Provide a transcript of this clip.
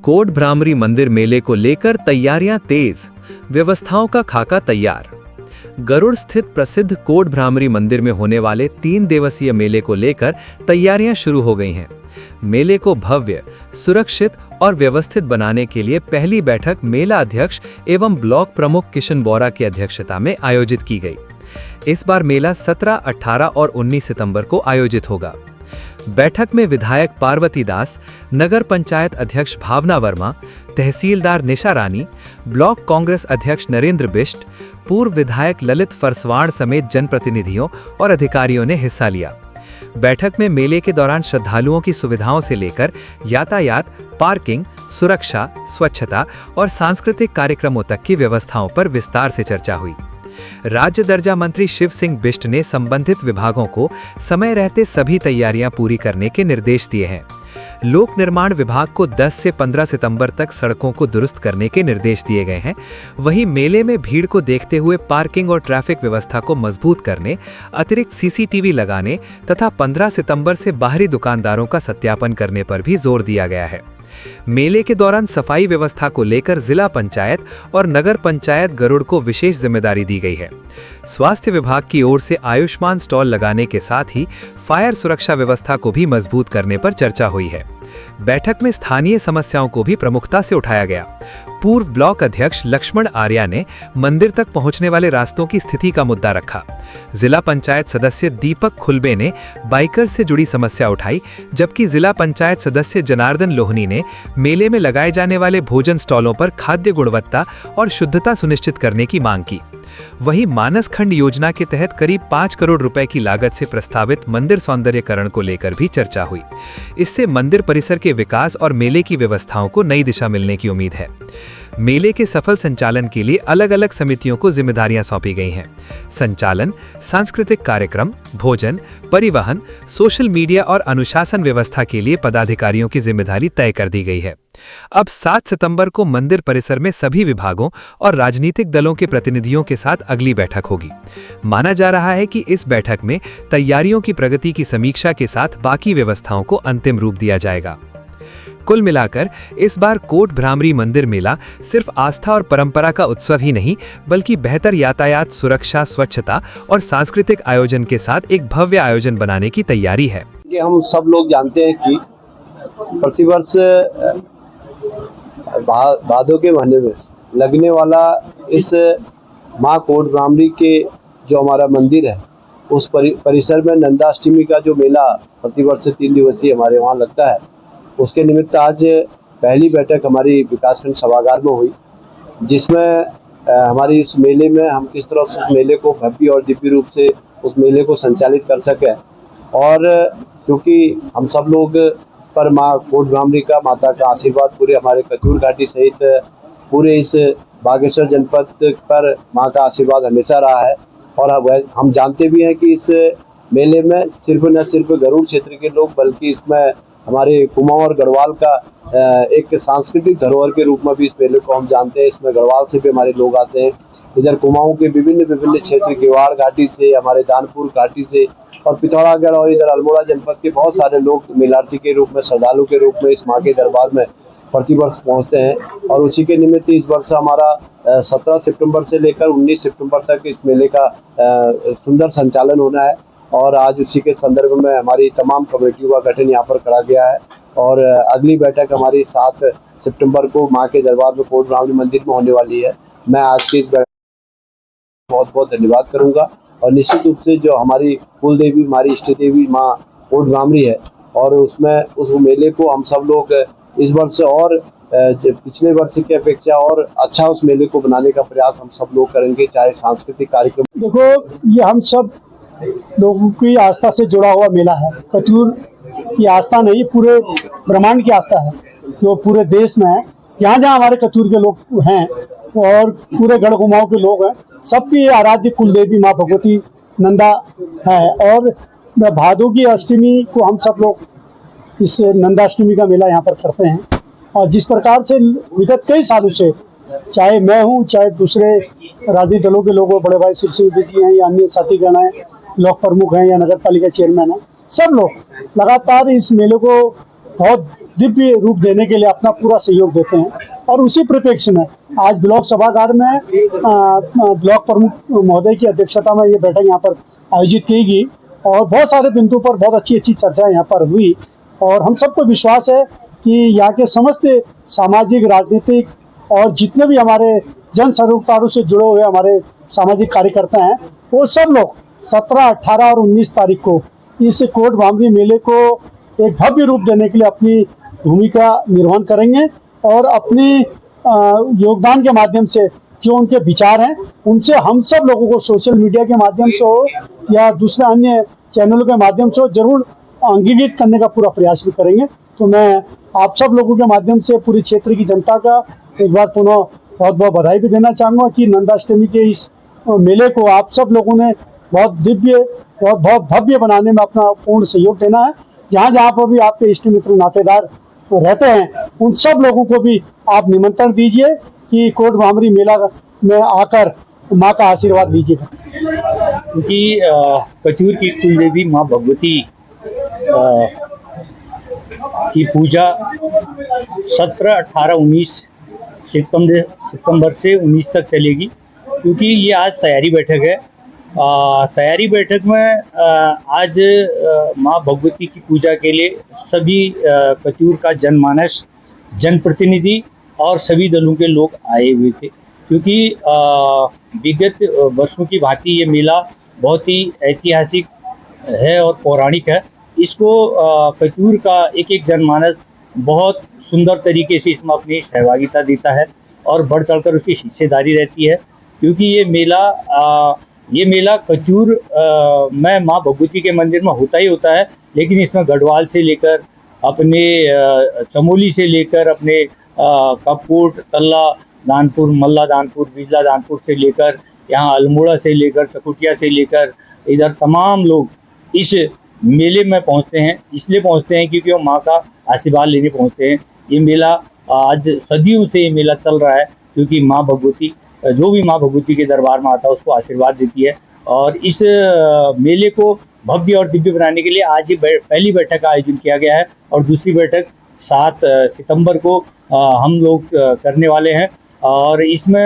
Coat bhramari मंदिर मेले को लेकर तैयारियां तेज, व्यवस्थाओं का खाका तैयार। गरुड़ स्थित प्रसिद्ध कोट भ्रामरी मंदिर में होने वाले 3 दिवसीय मेले को लेकर तैयारियां शुरू हो गई हैं। मेले को भव्य, सुरक्षित और व्यवस्थित बनाने के लिए पहली बैठक मेला अध्यक्ष एवं ब्लॉक प्रमुख किशन बोरा की अध्यक्षता में आयोजित की गई। इस बार मेला 17, 18 और 19 सितंबर को आयोजित होगा। बैठक में विधायक पार्वती दास, नगर पंचायत अध्यक्ष भावना वर्मा, तहसीलदार निशा रानी, ब्लॉक कांग्रेस अध्यक्ष नरेंद्र बिष्ट, पूर्व विधायक ललित फरसवाण समेत जनप्रतिनिधियों और अधिकारियों ने हिस्सा लिया। बैठक में मेले के दौरान श्रद्धालुओं की सुविधाओं से लेकर यातायात, पार्किंग, सुरक्षा, स्वच्छता और सांस्कृतिक कार्यक्रमों तक की व्यवस्थाओं पर विस्तार से चर्चा हुई। राज्य दर्जा मंत्री शिव सिंह बिष्ट ने संबंधित विभागों को समय रहते सभी तैयारियां पूरी करने के निर्देश दिए हैं। लोक निर्माण विभाग को 10 से 15 सितंबर तक सड़कों को दुरुस्त करने के निर्देश दिए गए हैं। वहीं मेले में भीड़ को देखते हुए पार्किंग और ट्रैफिक व्यवस्था को मजबूत करने, अतिरिक्त सीसीटीवी लगाने तथा 15 सितंबर से बाहरी दुकानदारों का सत्यापन करने पर भी जोर दिया गया है। मेले के दौरान सफाई व्यवस्था को लेकर जिला पंचायत और नगर पंचायत गरुड़ को विशेष जिम्मेदारी दी गई है। स्वास्थ्य विभाग की ओर से आयुष्मान स्टॉल लगाने के साथ ही फायर सुरक्षा व्यवस्था को भी मजबूत करने पर चर्चा हुई है। बैठक में स्थानीय समस्याओं को भी प्रमुखता से उठाया गया। पूर्व ब्लॉक अध्यक्ष लक्ष्मण आर्या ने मंदिर तक पहुंचने वाले रास्तों की स्थिति का मुद्दा रखा। जिला पंचायत सदस्य दीपक खुलबे ने बाइकर से जुड़ी समस्या उठाई, जबकि जिला पंचायत सदस्य जनार्दन लोहनी ने मेले में लगाए जाने वाले भोजन स्टॉलों पर खाद्य गुणवत्ता और शुद्धता सुनिश्चित करने की मांग की। वहीं मानस खंड योजना के तहत करीब 5 करोड़ रुपए की लागत से प्रस्तावित मंदिर सौंदर्यकरण को लेकर भी चर्चा हुई। इससे मंदिर परिसर के विकास और मेले की व्यवस्थाओं को नई दिशा मिलने की उम्मीद है। मेले के सफल संचालन के लिए अलग अलग समितियों को जिम्मेदारियां सौंपी गई हैं। संचालन, सांस्कृतिक कार्यक्रम, भोजन, परिवहन, सोशल मीडिया और अनुशासन व्यवस्था के लिए पदाधिकारियों की जिम्मेदारी तय कर दी गई है। अब 7 सितंबर को मंदिर परिसर में सभी विभागों और राजनीतिक दलों के प्रतिनिधियों के साथ अगली बैठक होगी। माना जा रहा है कि इस बैठक में तैयारियों की प्रगति की समीक्षा के साथ बाकी व्यवस्थाओं को अंतिम रूप दिया जाएगा। कुल मिलाकर इस बार कोट भ्रामरी मंदिर मेला सिर्फ आस्था और परंपरा का उत्सव ही नहीं, बल्कि बेहतर यातायात, सुरक्षा, स्वच्छता और सांस्कृतिक आयोजन के साथ एक भव्य आयोजन बनाने की तैयारी है। हम सब लोग जानते हैं कि प्रतिवर्ष भादों के महीने में लगने वाला इस माँ कोट भ्रामरी के जो हमारा मंदिर है, उस परिसर में नंदाष्टमी का जो मेला प्रतिवर्ष 3 दिवसीय हमारे वहाँ लगता है, उसके निमित्त आज पहली बैठक हमारी विकासखंड सभागार में हुई, जिसमें हमारी इस मेले में हम किस तरह से मेले को भव्य और दिव्य रूप से उस मेले को संचालित कर सकें। और क्योंकि हम सब लोग पर माँ कोट भ्रामरी का, माता का आशीर्वाद पूरे हमारे कतूर घाटी सहित पूरे इस बागेश्वर जनपद पर माँ का आशीर्वाद हमेशा रहा है। और अब हम जानते भी हैं कि इस मेले में न सिर्फ गरुड़ क्षेत्र के लोग, बल्कि इसमें हमारे कुमाऊं और गढ़वाल का एक सांस्कृतिक धरोहर के रूप में भी इस मेले को हम जानते हैं। इसमें गढ़वाल से भी हमारे लोग आते हैं, इधर कुमाऊं के विभिन्न क्षेत्र, गेवाड़ घाटी से, हमारे दानपुर घाटी से और पिथौरागढ़ और इधर अल्मोड़ा जनपद के बहुत सारे लोग मेलार्थी के रूप में, श्रद्धालु के रूप में इस माँ के दरबार में प्रतिवर्ष पहुँचते हैं। और उसी के निमित्त इस वर्ष हमारा 17 सितंबर से लेकर 19 सितंबर तक इस मेले का सुंदर संचालन होना है। और आज उसी के संदर्भ में हमारी तमाम कमेटियों का गठन यहाँ पर करा गया है। और अगली बैठक हमारी 7 सितंबर को माँ के दरबार में कोट भ्रामरी मंदिर में होने वाली है। मैं आज की इस बैठक बहुत बहुत धन्यवाद करूँगा। और निश्चित रूप से जो हमारी कुल देवी, हमारी इष्ट देवी माँ कोट भ्रामरी है, और उसमें उस मेले को हम सब लोग इस वर्ष और पिछले वर्ष की अपेक्षा और अच्छा उस मेले को बनाने का प्रयास हम सब लोग करेंगे, चाहे सांस्कृतिक कार्यक्रम। देखो, ये हम सब लोगों की आस्था से जुड़ा हुआ मेला है। कतूर की आस्था नहीं, पूरे ब्रह्मांड की आस्था है, जो पूरे देश में है। जहाँ जहाँ हमारे कतूर के लोग हैं और पूरे गढ़ कुमाऊं के लोग हैं, सबकी आराध्य कुलदेवी माँ भगवती नंदा है। और भादों की अष्टमी को हम सब लोग इस नंदाष्टमी का मेला यहाँ पर करते हैं। और जिस प्रकार से विगत कई सालों से, चाहे मैं हूँ, चाहे दूसरे राजनीतिक दलों के लोग, बड़े भाई शिव सिंह जी हैं या अन्य साथीगण हैं, ब्लॉक प्रमुख हैं या नगर पालिका चेयरमैन हैं, सब लोग लगातार इस मेले को बहुत दिव्य रूप देने के लिए अपना पूरा सहयोग देते हैं। और उसी परिप्रेक्ष्य में आज ब्लॉक सभागार में ब्लॉक प्रमुख महोदय की अध्यक्षता में ये बैठक यहाँ पर आयोजित की गई और बहुत सारे बिंदु पर बहुत अच्छी अच्छी चर्चा यहाँ पर हुई। और हम सबको विश्वास है कि यहाँ के समस्त सामाजिक, राजनीतिक और जितने भी हमारे जन सरोकारों से जुड़े हुए हमारे सामाजिक कार्यकर्ता हैं, वो सब लोग 17, 18 और 19 तारीख को इस कोट भांबरी मेले को एक भव्य रूप देने के लिए अपनी भूमिका निर्वहन करेंगे और अपनी योगदान के माध्यम से जो उनके विचार हैं उनसे हम सब लोगों को सोशल मीडिया के माध्यम से हो या दूसरे अन्य चैनलों के माध्यम से हो जरूर अंगीकृत करने का पूरा प्रयास भी करेंगे। तो मैं आप सब लोगों के माध्यम से पूरी क्षेत्र की जनता का एक बार पुनः बहुत बहुत बधाई भी देना चाहूँगा कि नंदाष्टमी के इस मेले को आप सब लोगों ने बहुत दिव्य और बहुत भव्य बनाने में अपना पूर्ण सहयोग देना है। जहाँ जहाँ पर भी आपके इष्ट मित्र नातेदार रहते हैं उन सब लोगों को भी आप निमंत्रण दीजिए कि कोट भांबरी मेला में आकर माँ का आशीर्वाद लीजिए। क्योंकि कचूर की कुल देवी माँ भगवती की पूजा 17, 18, 19 सितंबर से 19 तक चलेगी। क्योंकि ये आज तैयारी बैठक है। तैयारी बैठक में आज माँ भगवती की पूजा के लिए सभी कचूर का जनमानस, जनप्रतिनिधि और सभी दलों के लोग आए हुए थे। क्योंकि विगत वर्षों की भांति ये मेला बहुत ही ऐतिहासिक है और पौराणिक है। इसको कचूर का एक एक जनमानस बहुत सुंदर तरीके से इसमें अपनी सहभागिता देता है और बढ़ चढ़कर उसकी हिस्सेदारी रहती है। क्योंकि ये मेला कचूर में माँ भगवती के मंदिर में होता ही होता है, लेकिन इसमें गढ़वाल से लेकर अपने चमोली से लेकर अपने कपकोट, तल्ला दानपुर, मल्ला दानपुर, बिजला दानपुर से लेकर यहाँ अल्मोड़ा से लेकर चकुटिया से लेकर इधर तमाम लोग इस मेले में पहुँचते हैं। इसलिए पहुँचते हैं क्योंकि वो माँ का आशीर्वाद लेने पहुँचते हैं। ये मेला आज सदियों से ये मेला चल रहा है क्योंकि माँ भगवती जो भी माँ भगवती के दरबार में आता है उसको आशीर्वाद देती है। और इस मेले को भव्य और दिव्य बनाने के लिए आज ही पहली बैठक का आयोजन किया गया है और दूसरी बैठक 7 सितंबर को हम लोग करने वाले हैं। और इसमें